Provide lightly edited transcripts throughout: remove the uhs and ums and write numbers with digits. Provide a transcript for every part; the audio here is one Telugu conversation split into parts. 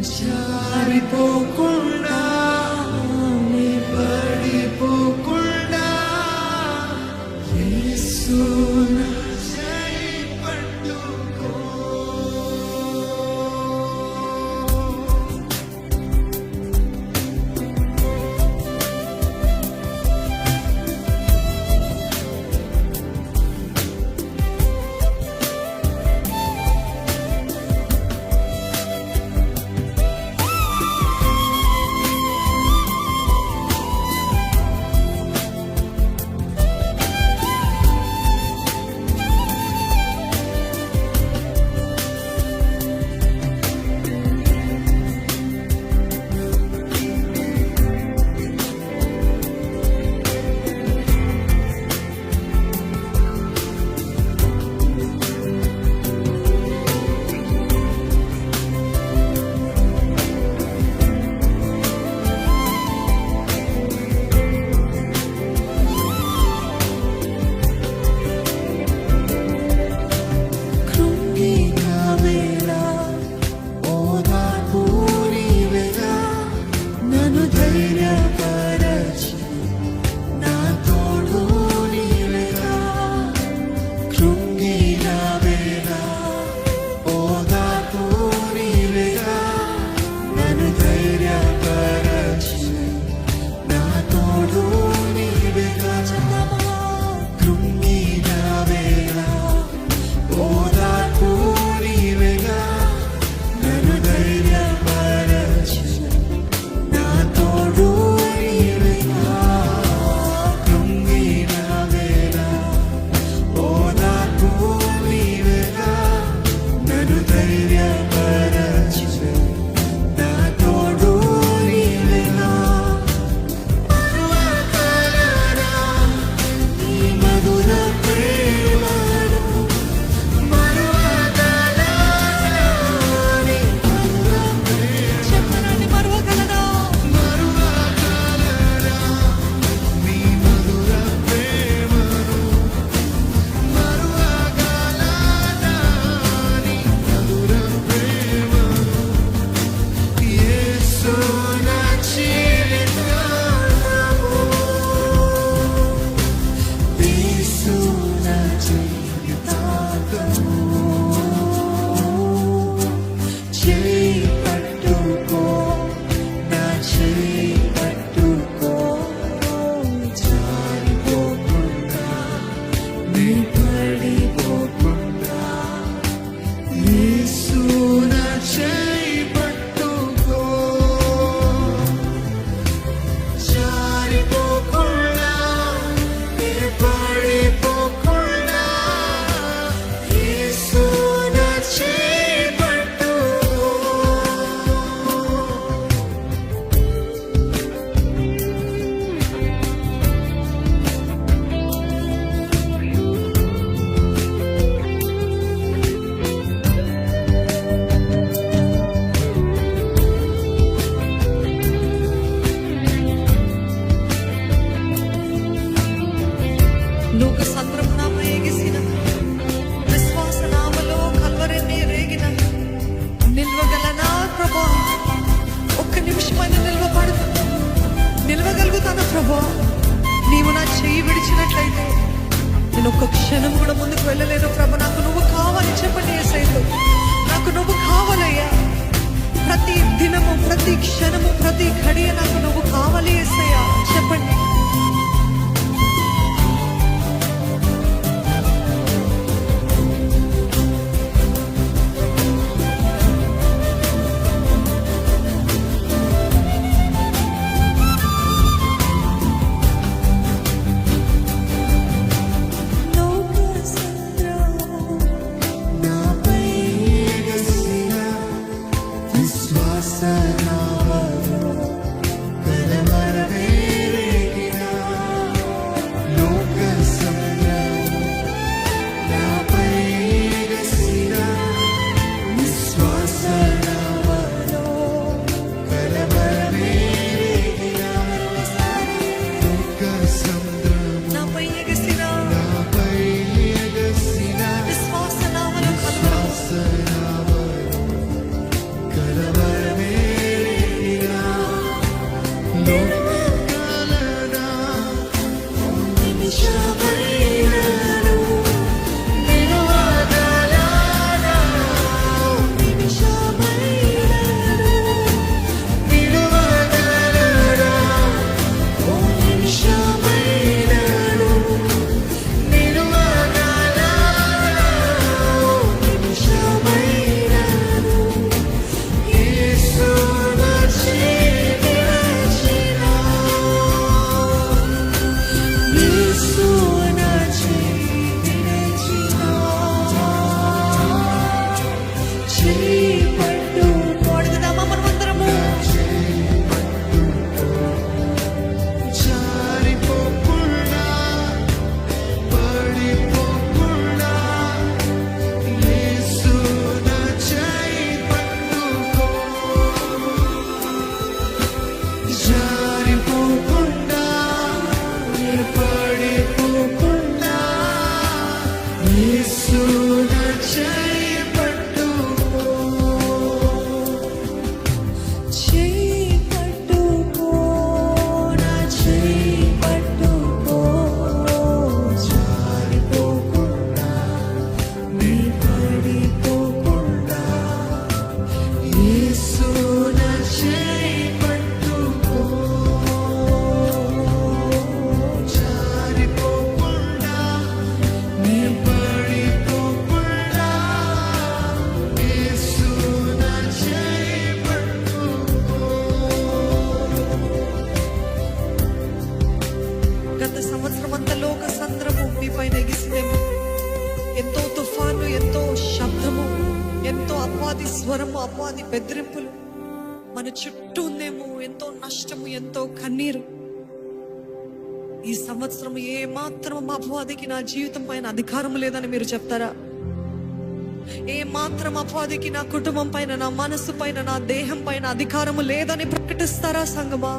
జారిపోకుండా పడిపోకుండా యేసు నా చేయి పట్టుకో. నీవు నా చెయ్యి విడిచినట్లయితే నేను ఒక్క క్షణం కూడా ముందుకు వెళ్ళలేను ప్రభు. నాకు నువ్వు కావాలి చెప్పండి యేసయ్యా, నాకు నువ్వు కావాలయ్యా. ప్రతి దినము, ప్రతి క్షణము, ప్రతి ఘడియ నాకు నువ్వు కావాలి యేసయ్యా చెప్పండి. నాపై పట్టుకో. అడుగుదామా మనమందరము? జారిపోకుండా పడిపోకుండా యేసు నా చేయి పట్టుకో. జారిపోకుండా పడిపోకుండా యేసు నా చేయి పట్టుకో. చేయి పట్టుకో, నా చేయి పట్టుకో. జారిపోకుండా నీ పడిపోకుండా యేసు నా చేయి పట్టుకో. జారిపోకుండా నీ పడిపోకుండా యేసు నా చేయి పట్టుకో. గత సంవత్సరం అంతా లోక సంద్రము మీ పైన ఎగిసిందేమో. ఎంతో తుఫాను, ఎంతో శబ్దము, ఎంతో అపవాది స్వరము, అపవాది బెదిరింపులు మన చుట్టూ ఉందేమో. ఎంతో నష్టము, ఎంతో కన్నీరు. ఈ సంవత్సరం ఏ మాత్రం అపవాదికి నా జీవితం పైన అధికారం లేదని మీరు చెప్తారా? ఏ మాత్రం అపవాదికి నా కుటుంబం పైన, నా మనసు పైన, నా దేహం పైన అధికారము లేదని ప్రకటిస్తారా సంగమా?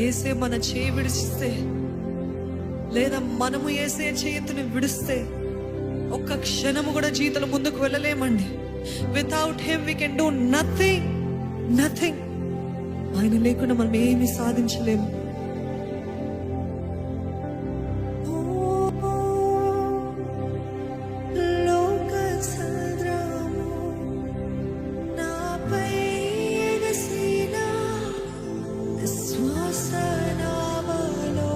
ఏసే మన చేయి విడిస్తే, లేదా మనము ఏసే చేతిని విడిస్తే ఒక్క క్షణము కూడా జీవితంలో ముందుకు వెళ్ళలేమండి. Without him we can do nothing, nothing. ఆయన లేకుండా మనం ఏమీ సాధించలేము. లోక సంద్రము నాపై ఎగసిన విశ్వాస నావలో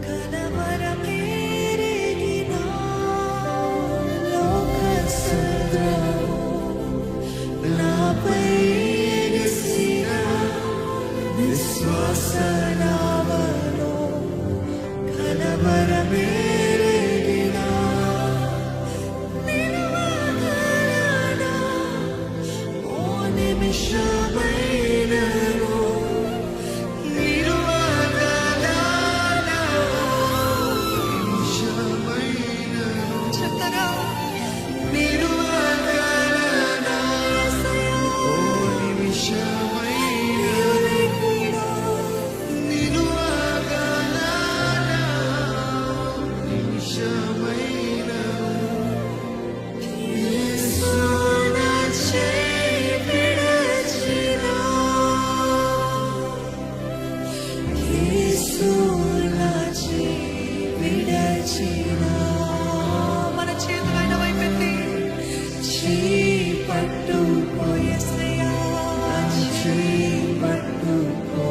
కలవరమేరిగిన. లోక సంద్రము నాపై ఎగసిన విశ్వాస నావలో కలవరమేరిగిన. నిలవగలనా ఓ నిమిషమైనను, నిలువగలనా నిమిషమైనను, చెప్తారా? నిలువగలనా ఓ నిమిషమైనను, నిలువగలనా నిమిషమైనను. యేసు నా చేయి విడిచినా, యేసు నా చేయి విడిచినా. మన చేతులు ఆయన వైపెత్తి చేయి పట్టుకో యేసయ్యా, చేయి పట్టుకో.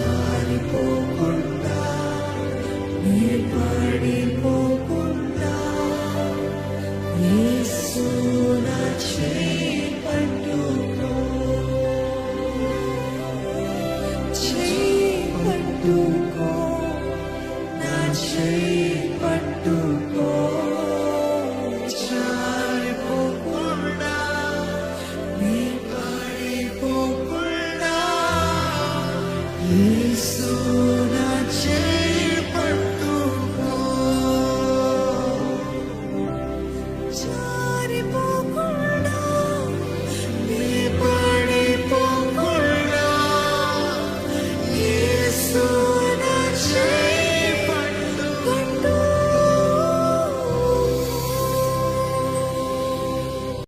జారిపోకుండా నీ పడిపోకుండా యేసు నా చేయి పట్టుకో.